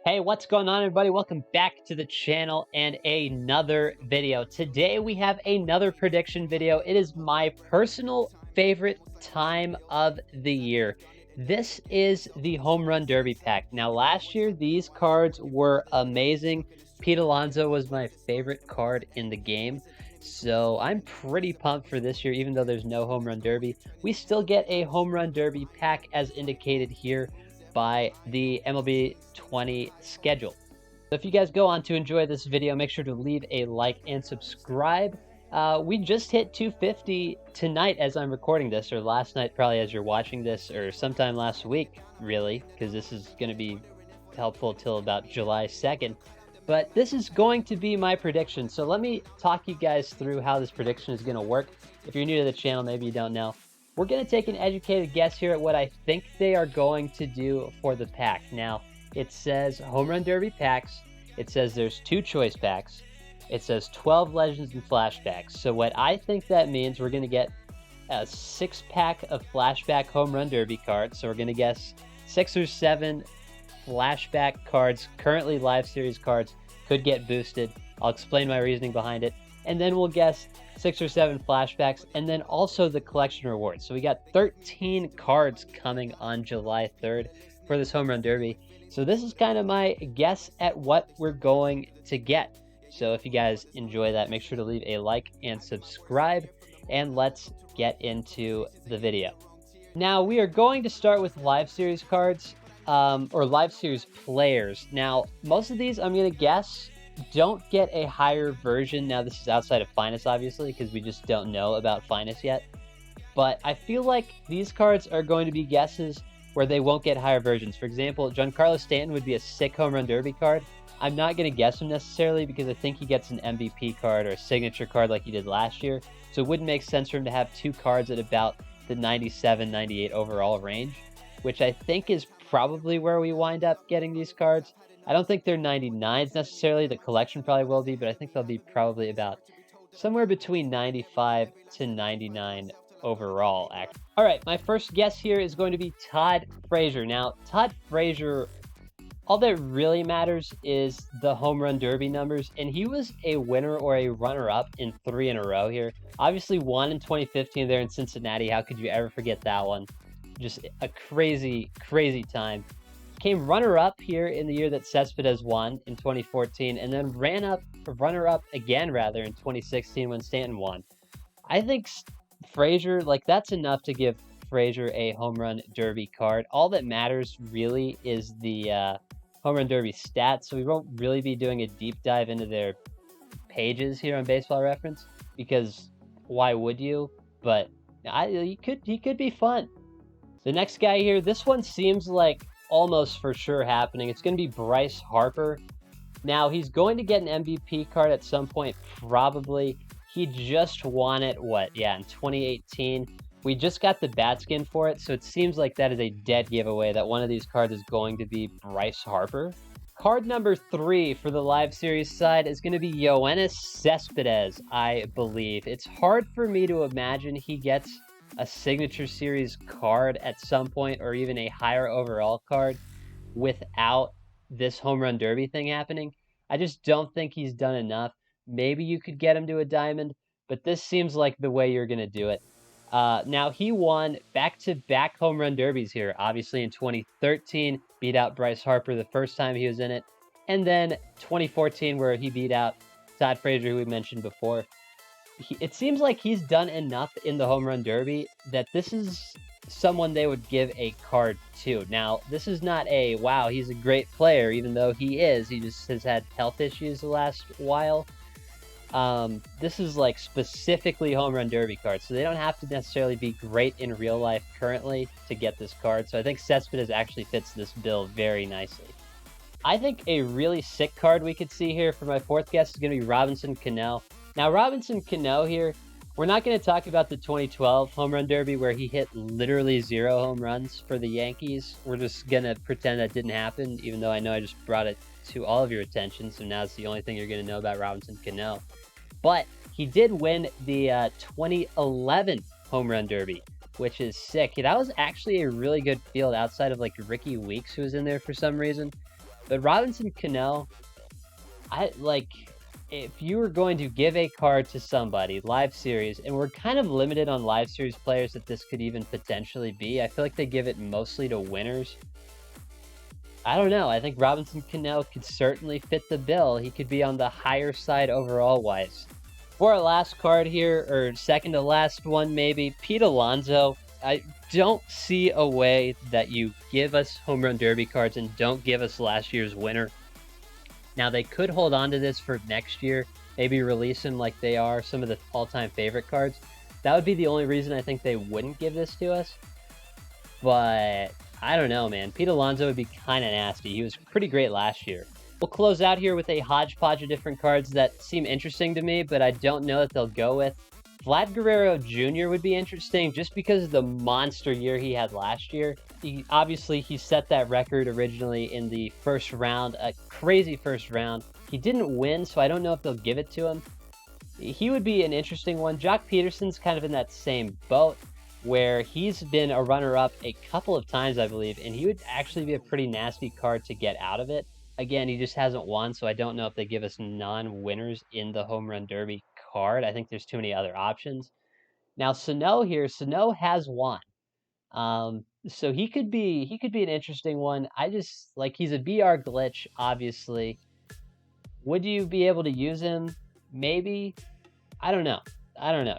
Hey, what's going on, everybody? Welcome back to the channel and another video. Today we have another prediction video. It is my personal favorite time of the year. This is the Home Run Derby pack. Now, last year these cards were amazing. Pete Alonso was my favorite card in the game. So I'm pretty pumped for this year, even though there's no Home Run Derby. We still get a Home Run Derby pack as indicated here by the MLB 20 schedule. So if you guys go on to enjoy this video, make sure to leave a like and subscribe. We just hit 250 tonight as I'm recording this, or last night probably as you're watching this, or sometime last week, really, because this is going to be helpful till about July 2nd. But this is going to be my prediction. So let me talk you guys through how this prediction is going to work. If you're new to the channel, maybe you don't know. We're going to take an educated guess here at what I think they are going to do for the pack. Now, it says Home Run Derby packs. It says there's 2 choice packs. It says 12 Legends and Flashbacks. So what I think that means, we're going to get a 6-pack of Flashback Home Run Derby cards. So we're going to guess 6 or 7 Flashback cards, currently live series cards, could get boosted. I'll explain my reasoning behind it. And then we'll guess 6 or 7 flashbacks, and then also the collection rewards. So we got 13 cards coming on July 3rd for this Home Run Derby. So this is kind of my guess at what we're going to get. So if you guys enjoy that, make sure to leave a like and subscribe, and let's get into the video. Now, we are going to start with live series cards, or live series players. Now, most of these, I'm going to guess, don't get a higher version. Now, this is outside of Finest, obviously, because we just don't know about Finest yet. But I feel like these cards are going to be guesses where they won't get higher versions. For example, Giancarlo Stanton would be a sick Home Run Derby card. I'm not going to guess him necessarily because I think he gets an MVP card or a signature card like he did last year. So it wouldn't make sense for him to have 2 cards at about the 97, 98 overall range, which I think is probably where we wind up getting these cards. I don't think they're 99s necessarily. The collection probably will be, but I think they'll be probably about somewhere between 95 to 99 overall, actually. All right, my first guess here is going to be Todd Frazier. Now, Todd Frazier, all that really matters is the Home Run Derby numbers, and he was a winner or a runner-up in 3 in a row here. Obviously, won in 2015 there in Cincinnati. How could you ever forget that one? Just a crazy, crazy time. Came runner-up here in the year that Cespedes won in 2014, and then runner-up again, rather, in 2016 when Stanton won. I think Frazier, like, that's enough to give Frazier a Home Run Derby card. All that matters, really, is the Home Run Derby stats, so we won't really be doing a deep dive into their pages here on Baseball Reference, because why would you? But he could be fun. The next guy here, this one seems like almost for sure happening. It's going to be Bryce Harper. Now, he's going to get an MVP card at some point, probably. He just won it, in 2018. We just got the bat skin for it, so it seems like that is a dead giveaway that one of these cards is going to be Bryce Harper. Card number 3 for the live series side is going to be Yoenis Cespedes, I believe. It's hard for me to imagine he gets a signature series card at some point, or even a higher overall card, without this Home Run Derby thing happening. I just don't think he's done enough. Maybe you could get him to a diamond, but this seems like the way you're going to do it. Now, he won back-to-back Home Run Derbies here. Obviously, in 2013, beat out Bryce Harper the first time he was in it. And then 2014, where he beat out Todd Frazier, who we mentioned before. It seems like he's done enough in the Home Run Derby that this is someone they would give a card to. Now, this is not a, wow, he's a great player, even though he is. He just has had health issues the last while. This is like specifically Home Run Derby cards, so they don't have to necessarily be great in real life currently to get this card. So I think Cespedes actually fits this bill very nicely. I think a really sick card we could see here for my 4th guess is going to be Robinson Cano. Now, Robinson Cano here, we're not going to talk about the 2012 Home Run Derby where he hit literally 0 home runs for the Yankees. We're just going to pretend that didn't happen, even though I know I just brought it to all of your attention, so now it's the only thing you're going to know about Robinson Cano. But he did win the 2011 Home Run Derby, which is sick. That was actually a really good field outside of like Ricky Weeks, who was in there for some reason. But Robinson Cano, I like, if you were going to give a card to somebody, live series, and we're kind of limited on live series players that this could even potentially be. I feel like they give it mostly to winners. I don't know. I think Robinson Cano could certainly fit the bill. He could be on the higher side overall wise. For our last card here, or second to last one maybe, Pete Alonso. I don't see a way that you give us home run derby cards and don't give us last year's winner. Now, they could hold on to this for next year, maybe release them like they are some of the all-time favorite cards. That would be the only reason I think they wouldn't give this to us. But I don't know, man. Pete Alonso would be kind of nasty. He was pretty great last year. We'll close out here with a hodgepodge of different cards that seem interesting to me, but I don't know that they'll go with. Vlad Guerrero Jr. would be interesting just because of the monster year he had last year. He set that record originally in the first round, a crazy first round. He didn't win, so I don't know if they'll give it to him. He would be an interesting one. Jock Peterson's kind of in that same boat, where he's been a runner-up a couple of times, I believe, and he would actually be a pretty nasty card to get out of it. Again, he just hasn't won, so I don't know if they give us non-winners in the Home Run Derby card. I think there's too many other options. Now, Sano here, Sano has won. So he could be an interesting one. I just, like, he's a BR glitch, obviously. Would you be able to use him? Maybe. I don't know.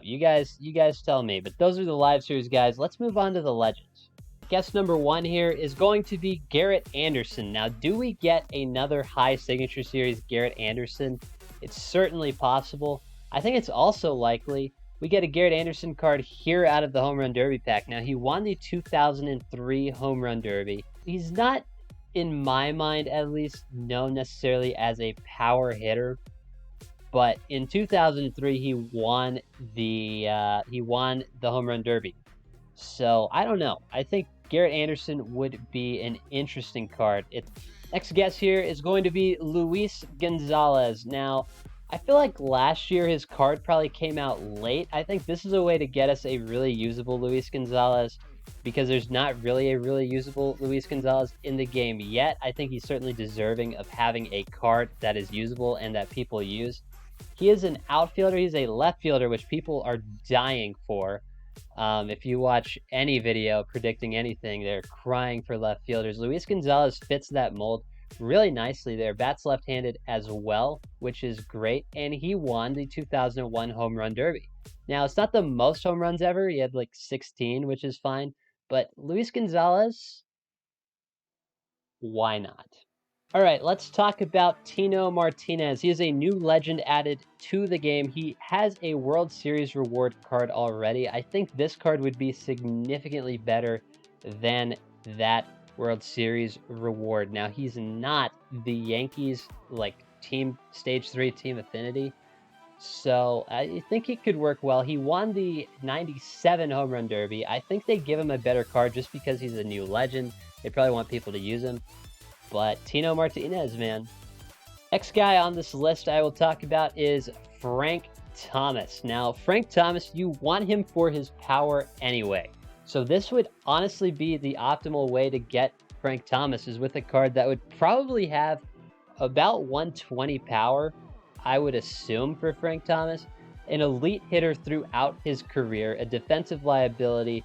You guys tell me. But those are the live series guys. Let's move on to the legends. Guest number one here is going to be Garrett Anderson. Now, do we get another high signature series Garrett Anderson? It's certainly possible. I think it's also likely we get a Garrett Anderson card here out of the Home Run Derby pack. Now, he won the 2003 Home Run Derby. He's not, in my mind at least, known necessarily as a power hitter. But in 2003, he won the Home Run Derby. So I don't know. I think Garrett Anderson would be an interesting card. Next guest here is going to be Luis Gonzalez. Now, I feel like last year his card probably came out late. I think this is a way to get us a really usable Luis Gonzalez, because there's not really a really usable Luis Gonzalez in the game yet. I think he's certainly deserving of having a card that is usable and that people use. He is an outfielder. He's a left fielder, which people are dying for. If you watch any video predicting anything, they're crying for left fielders. Luis Gonzalez fits that mold really nicely there. Bats left-handed as well, which is great. And he won the 2001 Home Run Derby. Now, it's not the most home runs ever. He had like 16, which is fine. But Luis Gonzalez, why not? All right, let's talk about Tino Martinez. He is a new legend added to the game. He has a World Series reward card already. I think this card would be significantly better than that World Series reward. Now, he's not the Yankees, like, Stage 3 team affinity. So I think it could work well. He won the 97 Home Run Derby. I think they give him a better card just because he's a new legend. They probably want people to use him. But Tino Martinez, man. Next guy on this list I will talk about is Frank Thomas. Now, Frank Thomas, you want him for his power anyway. So this would honestly be the optimal way to get Frank Thomas, is with a card that would probably have about 120 power, I would assume, for Frank Thomas. An elite hitter throughout his career, a defensive liability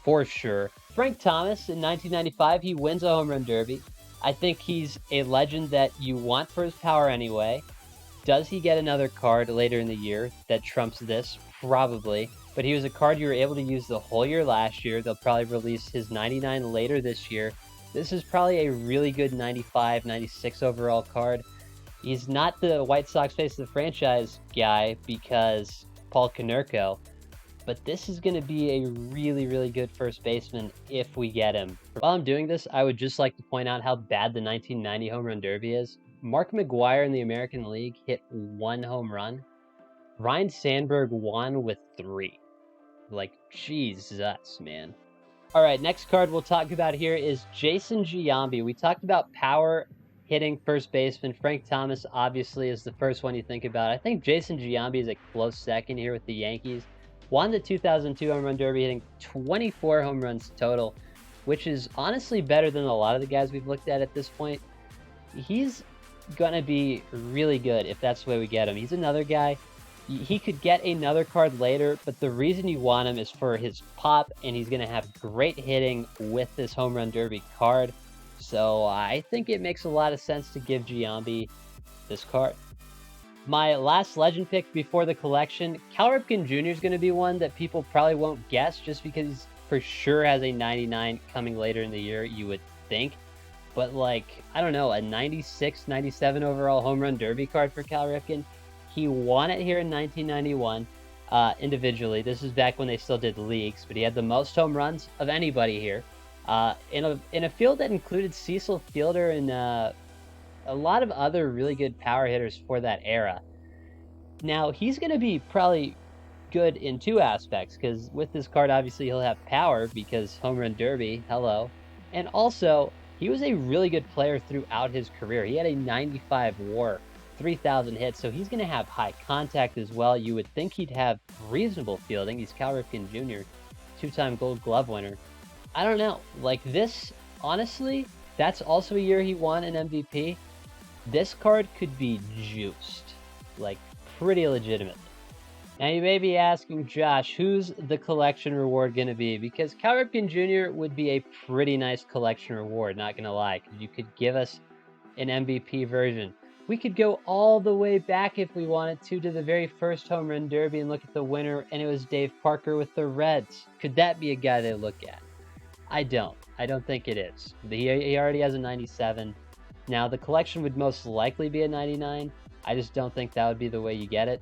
for sure. Frank Thomas, in 1995, he wins a Home Run Derby. I think he's a legend that you want for his power anyway. Does he get another card later in the year that trumps this? Probably. But he was a card you were able to use the whole year last year. They'll probably release his 99 later this year. This is probably a really good 95, 96 overall card. He's not the White Sox face of the franchise guy because Paul Konerko. But this is going to be a really, really good first baseman if we get him. While I'm doing this, I would just like to point out how bad the 1990 Home Run Derby is. Mark McGwire in the American League hit 1 home run. Ryan Sandberg won with 3. Like, Jesus, man. All right, next card we'll talk about here is Jason Giambi. We talked about power hitting first baseman. Frank Thomas, obviously, is the first one you think about. I think Jason Giambi is a close second here with the Yankees. Won the 2002 Home Run Derby, hitting 24 home runs total, which is honestly better than a lot of the guys we've looked at this point. he's gonna be really good if that's the way we get him. He's another guy. He could get another card later, but the reason you want him is for his pop, and he's gonna have great hitting with this Home Run Derby card. So I think it makes a lot of sense to give Giambi this card. My last legend pick before the collection, Cal Ripken Jr. is going to be one that people probably won't guess just because he's for sure has a 99 coming later in the year, you would think. But like, I don't know, a 96, 97 overall home run derby card for Cal Ripken. He won it here in 1991 individually. This is back when they still did leagues, but he had the most home runs of anybody here. In a field that included Cecil Fielder and a lot of other really good power hitters for that era. Now, he's going to be probably good in two aspects, because with this card, obviously, he'll have power because Home Run Derby, hello. And also, he was a really good player throughout his career. He had a 95 WAR, 3,000 hits, so he's going to have high contact as well. You would think he'd have reasonable fielding. He's Cal Ripken Jr., two-time Gold Glove winner. I don't know. Like this, honestly, that's also a year he won an MVP. This card could be juiced, like pretty legitimately. Now you may be asking, Josh, who's the collection reward going to be? Because Cal Ripken Jr. would be a pretty nice collection reward, not going to lie, because you could give us an MVP version. We could go all the way back if we wanted to the very first Home Run Derby and look at the winner, and it was Dave Parker with the Reds. Could that be a guy they look at? I don't think it is. He already has a 97. Now, the collection would most likely be a 99. I just don't think that would be the way you get it.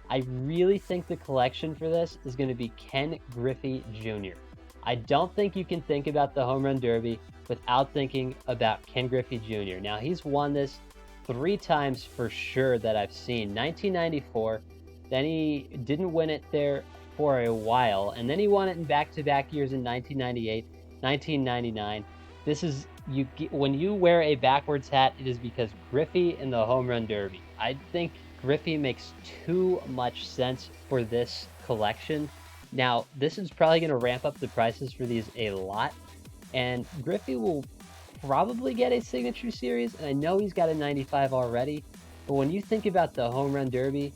I really think the collection for this is going to be Ken Griffey Jr. I don't think you can think about the Home Run Derby without thinking about Ken Griffey Jr. Now, he's won this 3 times for sure that I've seen. 1994, then he didn't win it there for a while, and then he won it in back-to-back years in 1998, 1999. This is when you wear a backwards hat, it is because Griffey in the Home Run Derby. I think Griffey makes too much sense for this collection. Now, this is probably going to ramp up the prices for these a lot, and Griffey will probably get a signature series, and I know he's got a 95 already, but when you think about the Home Run Derby,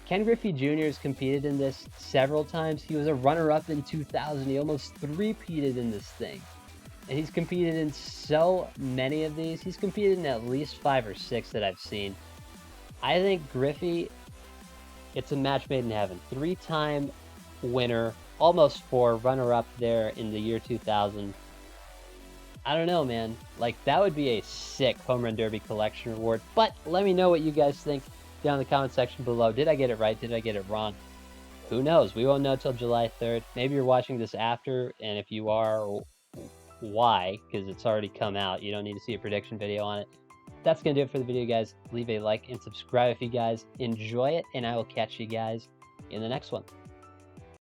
Ken Griffey Jr. has competed in this several times. He was a runner-up in 2000. He almost three-peated in this thing. And he's competed in so many of these. He's competed in at least 5 or 6 that I've seen. I think Griffey, it's a match made in heaven. 3-time winner, almost 4, runner-up there in the year 2000. I don't know, man. Like, that would be a sick Home Run Derby collection reward. But let me know what you guys think down in the comment section below. Did I get it right? Did I get it wrong? Who knows? We won't know till July 3rd. Maybe you're watching this after, and if you are, why? Because it's already come out. You don't need to see a prediction video on it. That's going to do it for the video, guys. Leave a like and subscribe if you guys enjoy it, and I will catch you guys in the next one.